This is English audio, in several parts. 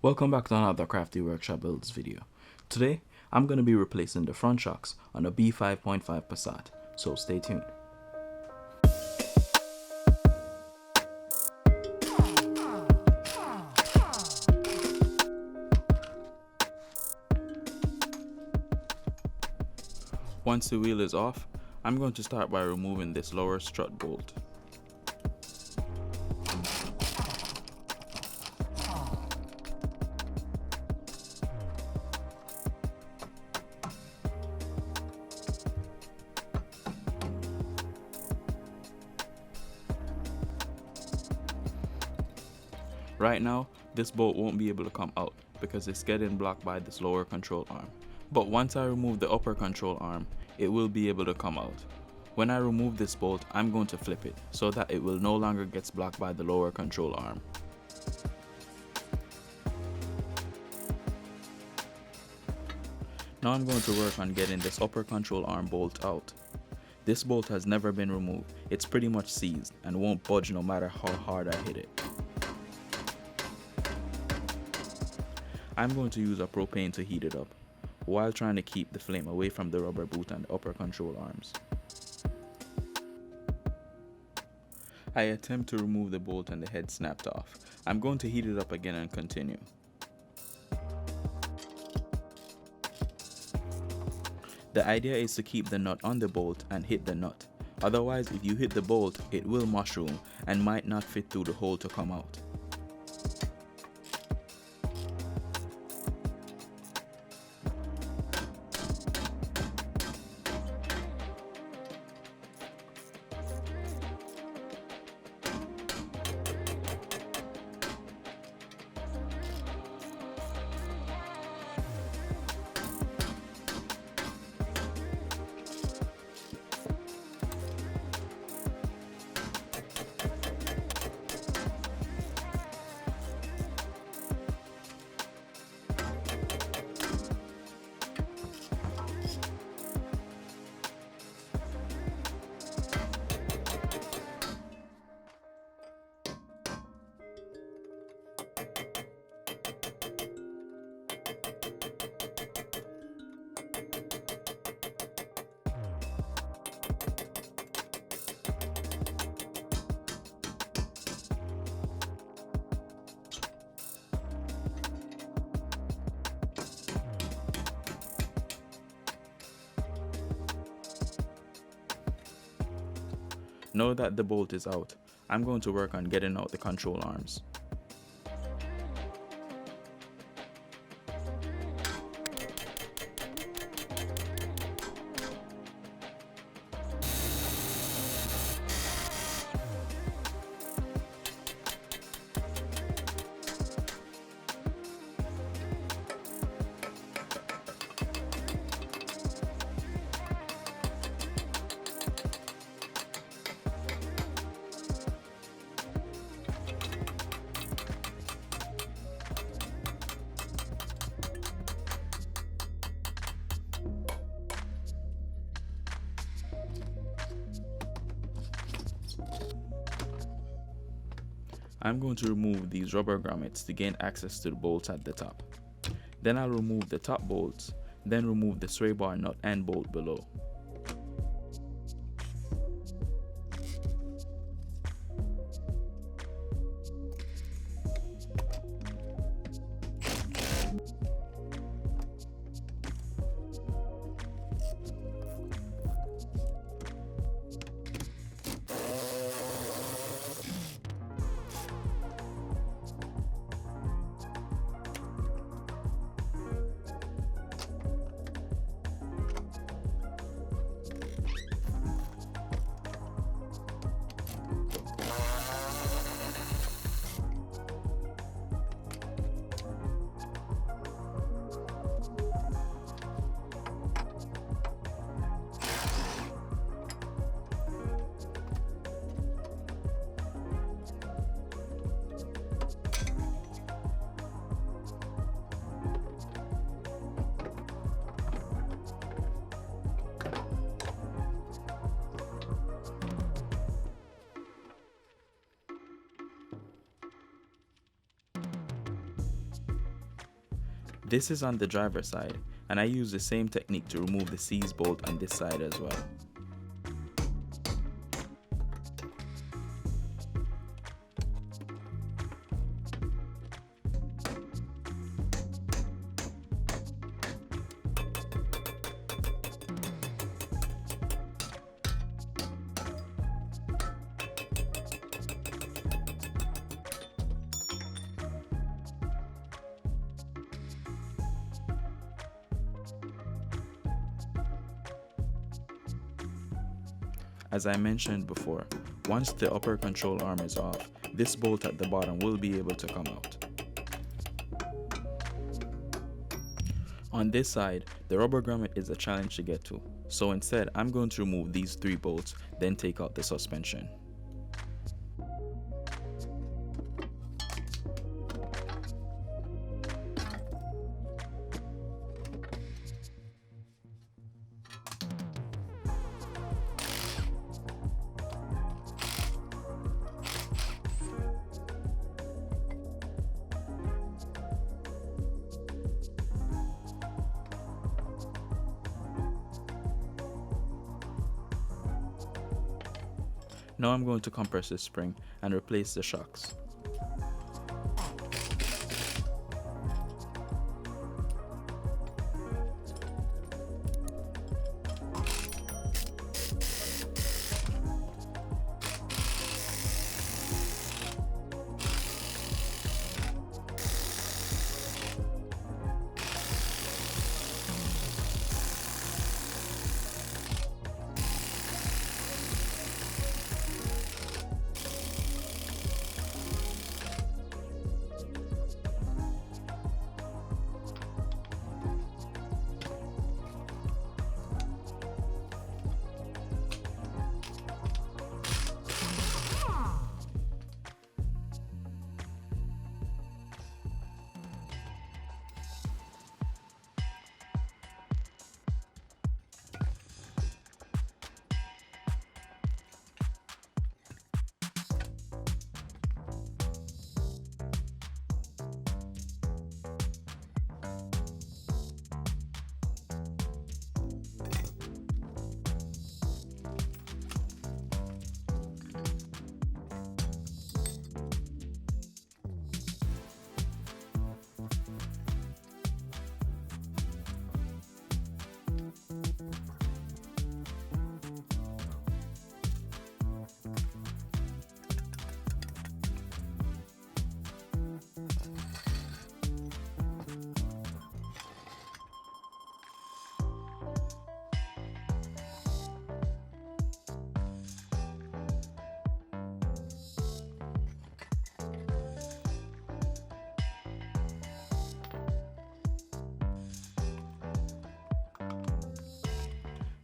Welcome back to another Crafty Workshop Builds video. Today, I'm going to be replacing the front shocks on a B5.5 Passat, so stay tuned. Once the wheel is off, I'm going to start by removing this lower strut bolt. Right now, this bolt won't be able to come out because it's getting blocked by this lower control arm. But once I remove the upper control arm, it will be able to come out. When I remove this bolt, I'm going to flip it so that it will no longer get blocked by the lower control arm. Now I'm going to work on getting this upper control arm bolt out. This bolt has never been removed. It's pretty much seized and won't budge no matter how hard I hit it. I'm going to use a propane to heat it up, while trying to keep the flame away from the rubber boot and the upper control arms. I attempt to remove the bolt and the head snapped off. I'm going to heat it up again and continue. The idea is to keep the nut on the bolt and hit the nut. Otherwise, if you hit the bolt, it will mushroom and might not fit through the hole to come out. Now that the bolt is out, I'm going to work on getting out the control arms. I'm going to remove these rubber grommets to gain access to the bolts at the top. Then I'll remove the top bolts, then remove the sway bar nut and bolt below. This is on the driver's side, and I use the same technique to remove the seize bolt on this side as well. As I mentioned before, once the upper control arm is off, this bolt at the bottom will be able to come out. On this side, the rubber grommet is a challenge to get to, so instead I'm going to remove these 3 bolts, then take out the suspension. Now I'm going to compress this spring and replace the shocks.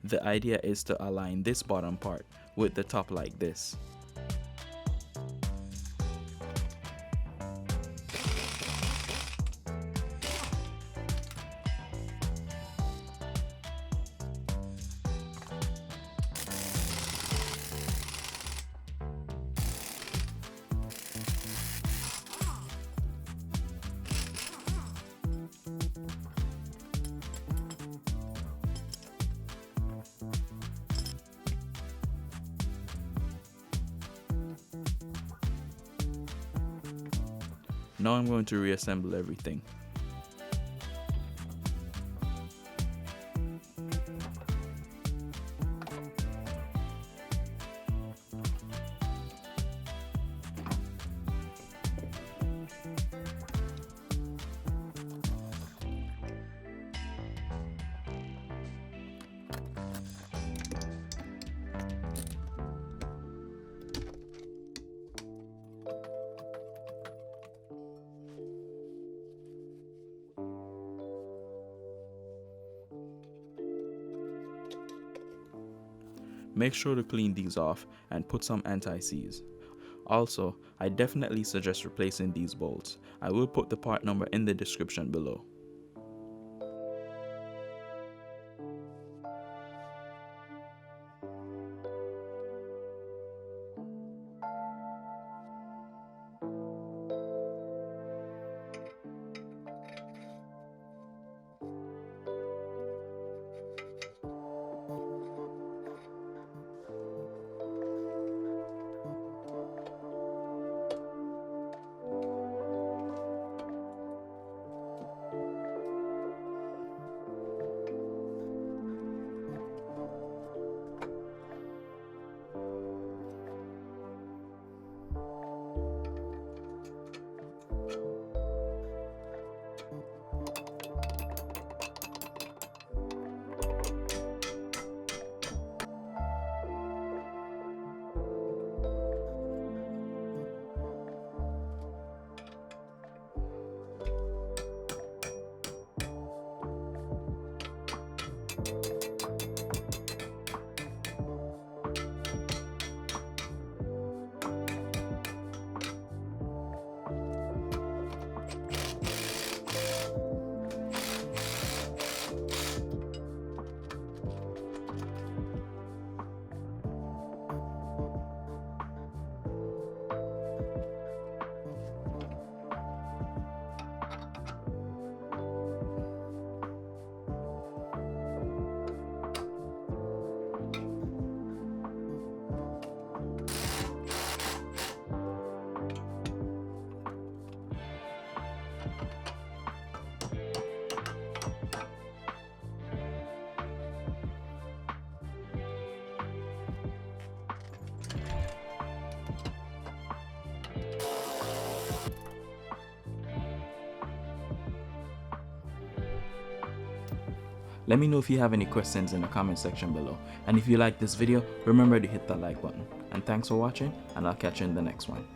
The idea is to align this bottom part with the top like this. Now I'm going to reassemble everything. Make sure to clean these off and put some anti-seize. Also, I definitely suggest replacing these bolts. I will put the part number in the description below. Let me know if you have any questions in the comment section below. And if you like this video, remember to hit that like button. And thanks for watching, and I'll catch you in the next one.